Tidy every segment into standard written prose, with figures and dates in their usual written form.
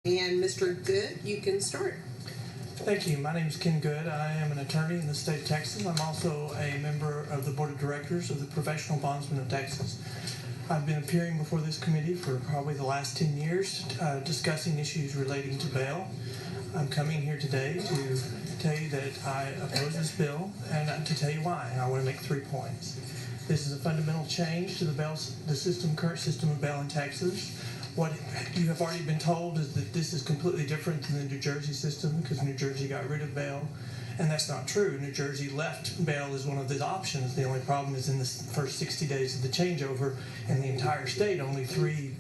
And Mr. Good, you can start. Thank you. My name is Ken Good. I am an attorney in the state of Texas. I'm also a member of the board of directors of the Professional Bondsmen of Texas. I've been appearing before this committee for probably the last 10 years, discussing issues relating to bail. I'm coming here today to tell you that I oppose this bill and to tell you why. And I want to make 3 points. This is a fundamental change to the current system of bail in Texas. What you have already been told is that this is completely different than the New Jersey system because New Jersey got rid of bail, and that's not true. New Jersey left bail as one of the options. The only problem is in the first 60 days of the changeover in the entire state, only 3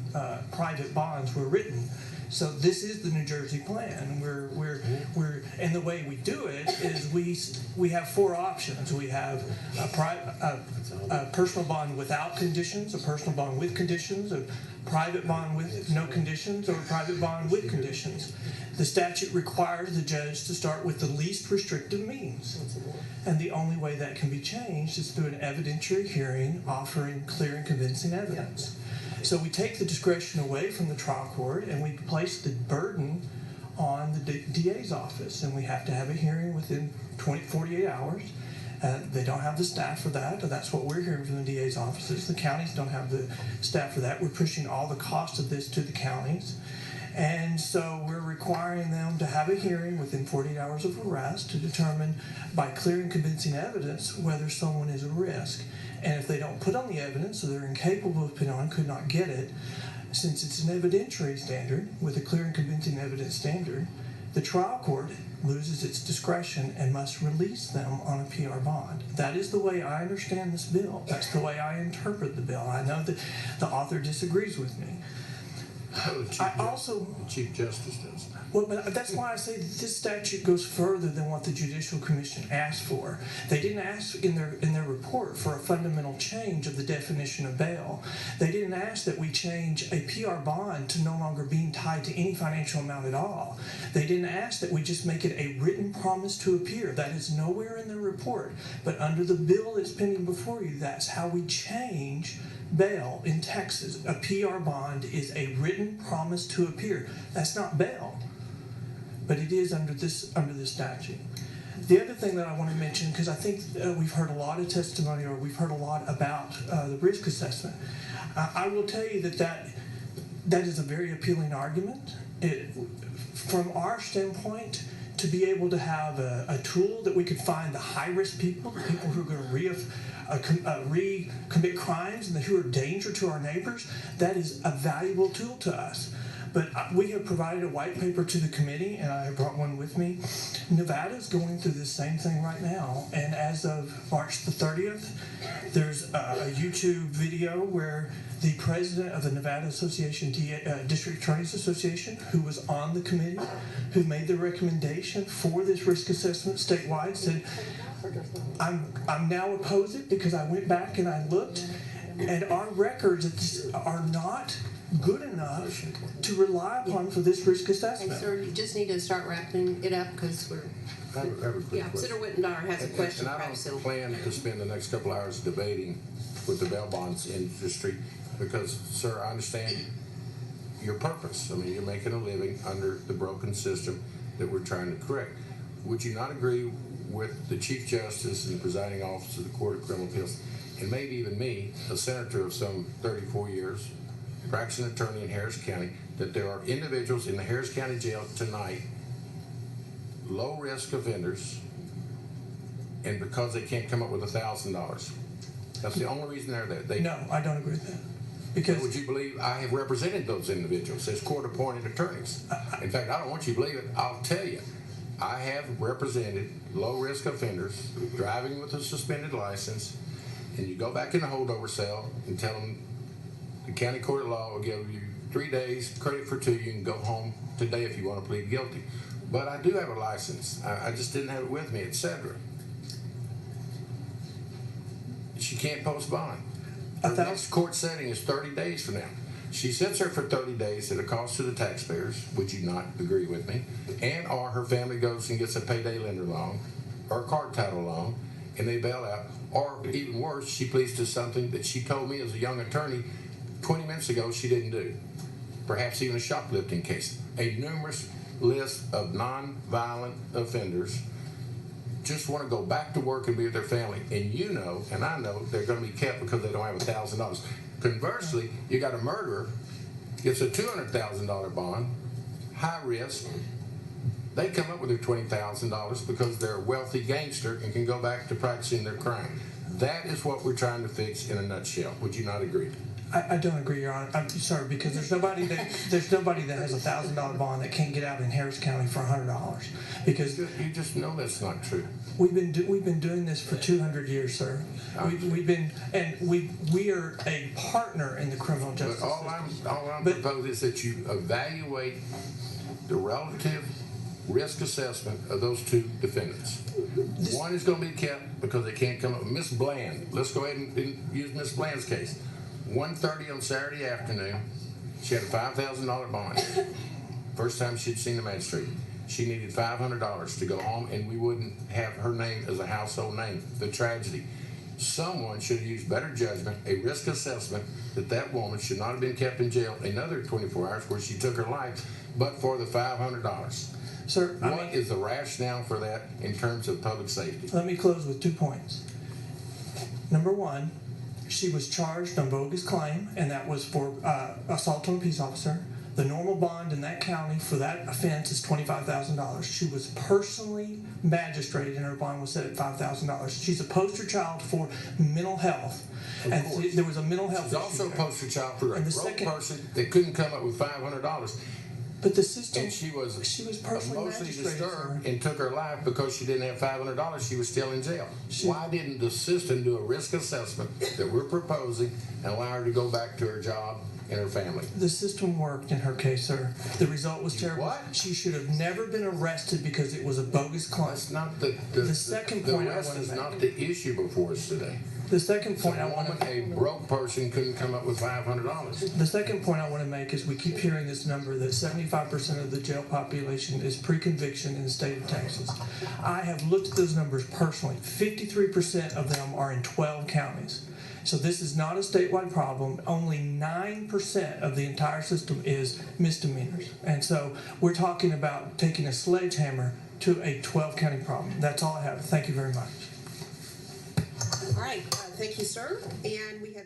private bonds were written. So this is the New Jersey plan. And the way we do it is we have 4 options. We have a personal bond without conditions, a personal bond with conditions, a private bond with no conditions, or a private bond with conditions. The statute requires the judge to start with the least restrictive means. And the only way that can be changed is through an evidentiary hearing offering clear and convincing evidence. So we take the discretion away from the trial court and we place the burden on the DA's office, and we have to have a hearing within 48 hours. They don't have the staff for that. That's what we're hearing from the DA's offices. The counties don't have the staff for that. We're pushing all the cost of this to the counties. And so we're requiring them to have a hearing within 48 hours of arrest to determine by clear and convincing evidence whether someone is a risk. And if they don't put on the evidence, or they're incapable of putting on, could not get it, since it's an evidentiary standard with a clear and convincing evidence standard, the trial court loses its discretion and must release them on a PR bond. That is the way I understand this bill. That's the way I interpret the bill. I know that the author disagrees with me. The Chief Justice does. Well, but that's why I say that this statute goes further than what the Judicial Commission asked for. They didn't ask in their report for a fundamental change of the definition of bail. They didn't ask that we change a PR bond to no longer being tied to any financial amount at all. They didn't ask that we just make it a written promise to appear. That is nowhere in the report. But under the bill that's pending before you, that's how we change bail in Texas. A PR bond is a written promise to appear. That's not bail, but it is under this statute. The other thing that I want to mention, because I think we've heard a lot of testimony, or we've heard a lot about the risk assessment. I will tell you that is a very appealing argument. From our standpoint, to be able to have a tool that we could find the high-risk people, the people who are going to recommit crimes and who are a danger to our neighbors, that is a valuable tool to us. But we have provided a white paper to the committee, and I brought one with me. Nevada is going through this same thing right now, and as of March the 30th, there's a YouTube video where the president of the Nevada Association, District Attorneys Association, who was on the committee, who made the recommendation for this risk assessment statewide, said, I'm now opposed it because I went back and I looked, and our records are not good enough to rely upon for this risk assessment. Okay, sir, you just need to start wrapping it up because we're... I have a quick question. Senator Wittendauer has a question. And I don't plan to spend the next couple hours debating with the bail bonds industry because, sir, I understand your purpose. I mean, you're making a living under the broken system that we're trying to correct. Would you not agree with the Chief Justice and the presiding officer of the Court of Criminal Appeals, and maybe even me, a senator of some 34 years, practicing attorney in Harris County, that there are individuals in the Harris County jail tonight, low-risk offenders, and because they can't come up with $1,000. That's the only reason they're there. No, I don't agree with that. Because would you believe I have represented those individuals as court-appointed attorneys? In fact, I don't want you to believe it. I'll tell you. I have represented low-risk offenders driving with a suspended license, and you go back in the holdover cell and tell them the county court of law will give you 3 days credit for 2. You can go home today if you want to plead guilty. But I do have a license. I just didn't have it with me, etc. She can't post bond. Her next court setting is 30 days from now. She sits there for 30 days at a cost to the taxpayers. Would you not agree with me? And or her family goes and gets a payday lender loan or a card title loan, and they bail out. Or even worse, she pleads to something that she told me as a young attorney 20 minutes ago she didn't do. Perhaps even a shoplifting case. a numerous list of non-violent offenders just want to go back to work and be with their family, and you know, and I know, they're going to be kept because they don't have $1,000. Conversely, you got a murderer, gets a $200,000 bond, high risk. They come up with their $20,000 because they're a wealthy gangster and can go back to practicing their crime. That is what we're trying to fix in a nutshell. Would you not agree? I don't agree, Your Honor. I'm sorry, because there's nobody that has a $1,000 bond that can't get out in Harris County for $100. Because You just know that's not true. we've been doing this for 200 years, sir. We are a partner in the criminal justice But system. all I'm But- proposing is that you evaluate the relative risk assessment of those two defendants. One is going to be kept because they can't come up. Miss Bland, let's go ahead and use Miss Bland's case. 1:30 on Saturday afternoon, she had a $5,000 bond. First time she'd seen the magistrate. She needed $500 to go home, and we wouldn't have her name as a household name. The tragedy. Someone should have used better judgment, a risk assessment that woman should not have been kept in jail another 24 hours where she took her life, but for the $500. Sir, What is the rationale for that in terms of public safety? let me close with 2 points. Number one, she was charged on bogus claim, and that was for assault on a peace officer. The normal bond in that county for that offense is $25,000. She was personally magistrated, and her bond was set at $5,000. She's a poster child for mental health, and course. there was a mental health She's issue also a there. poster child for a And the broke second- person that couldn't come up with $500. But the system, And she was personally emotionally magistrated, disturbed sir. and took her life because she didn't have $500. She was still in jail. Why didn't the system do a risk assessment that we're proposing and allow her to go back to her job and her family? The system worked in her case, sir. The result was terrible. What? She should have never been arrested because it was a bogus claim. That's not the second the point I arrest wanna is make. not the issue before us today. The second point I A want woman, to a broke person couldn't come up with $500. The second point I want to make is we keep hearing this number that 75% of the jail population is pre-conviction in the state of Texas. I have looked at those numbers personally. 53% of them are in 12 counties. So this is not a statewide problem. Only 9% of the entire system is misdemeanors. And so we're talking about taking a sledgehammer to a 12-county problem. That's all I have. Thank you very much. All right, thank you, sir. And we have.